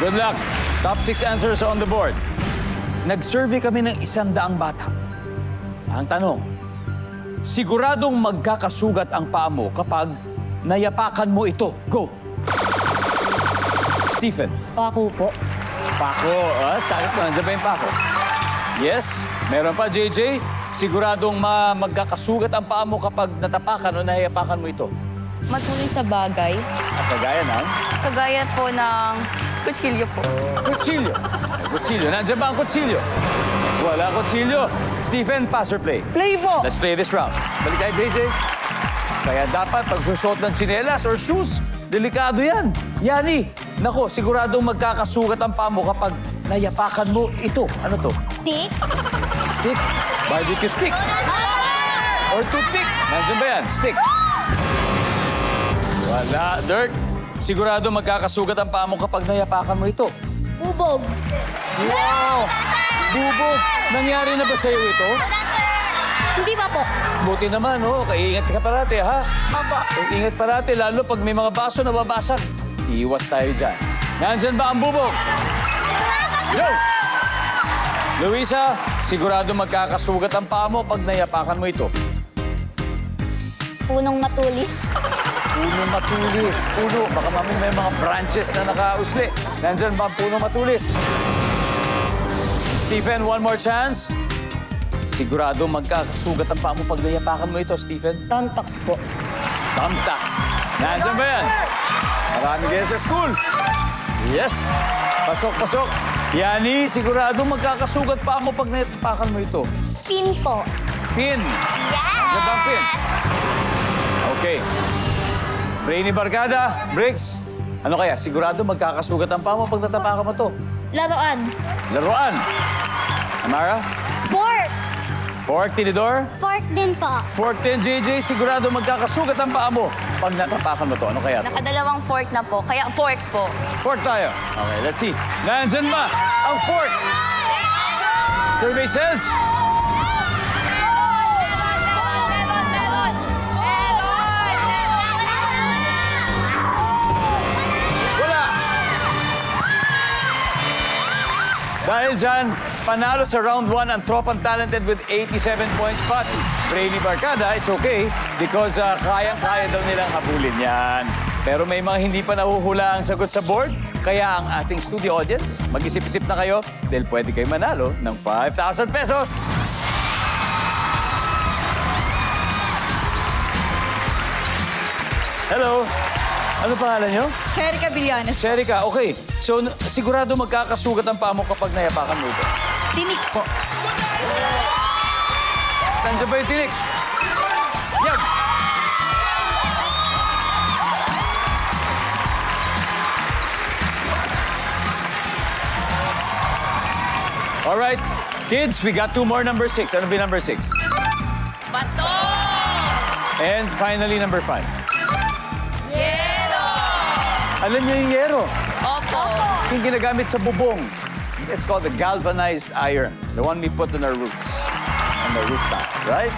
Good luck. Top 6 answers on the board. Nag-survey kami ng 100 bata. Ang tanong, siguradong magkakasugat ang paa mo kapag nayapakan mo ito. Go! Stephen. Pako po. Pako. Sakit na. Nandiyan ba yung pako? Yes. Meron pa, JJ. Siguradong magkakasugat ang paa mo kapag natapakan o nayapakan mo ito. Matulis na bagay. At kagaya ng Kagaya po ng kutsilyo po. kutsilyo. May kutsilyo. Nandiyan ba ang kutsilyo? Wala kutsilyo. Stephen, pass or play? Play po! Let's play this round. Balik tayo, JJ. Kaya dapat pagsusot ng tsinelas or shoes, delikado yan. Yani, nako, siguradong magkakasugat ang paa mo kapag nayapakan mo ito. Ano to? Stick. Stick? Barbecue stick? Or toothpick? Nandiyan ba yan? Stick? Wala. Dirk, sigurado magkakasugat ang paa mo kapag nayapakan mo ito. Bubog. Wow! Bubog! Nangyari na ba sa'yo ito? Hindi pa po. Buti naman, oh. Ingat ka parati, ha? Opo. Ingat parati, lalo pag may mga baso na babasag. Iwas tayo dyan. Nandyan ba ang bubog? Go! Luisa, sigurado magkakasugat ang paa mo pag nayapakan mo ito. Punong matulis. Puno matulis. Puno. Baka mamaya may mga branches na nakausli. Nandyan ba ang puno matulis? Stephen, one more chance. Sigurado magkakasugat ang paa mo pag nayapakan mo ito, Stephen. Tantax po. Thumbtacks. Nandyan ba yan? Marami kayo sa school. Yes. Pasok, pasok. Yani, sigurado magkakasugat pa mo pag naitapakan mo ito. Pin po. Pin. Nandyan ba ang pin? Okay. Brainy Barkada, Briggs. Ano kaya? Sigurado magkakasugat ang paa mo pag natapakan mo to. Laruan. Laruan. Amara? Fork. Fork, Tinidor? Fork din po. Fork din, JJ. Sigurado magkakasugat ang paa mo pag natapakan mo to. Ano kaya to? Nakadalawang fork na po, kaya fork po. Fork tayo. Okay, let's see. Nandyan ba ang fork? Survey says... Wala. Dahil dyan, panalo sa round 1 ang Tropang Talented with 87 points. But Brainy Barkada, it's okay because kayang-kaya daw nilang habulin yan. Pero may mga hindi pa nahuhula ang sagot sa board. Kaya ang ating studio audience, mag-isip-isip na kayo dahil pwede kayo manalo ng 5,000 pesos. Hello. Ano pangalan nyo? Cherika Villanes. Sherika, okay. So, sigurado magkakasugat ang paa mo kapag nayapakan mo ito. Tinik po. Saan ba yung tinik? Yan! All right, kids, we got 2 more number 6. Ano ba yung number 6? Bato! And finally, number 5. Yero! Alam niyo yung yero? Opo. Yung ginagamit sa bubong. It's called the galvanized iron. The one we put on our roofs. On the rooftop, right?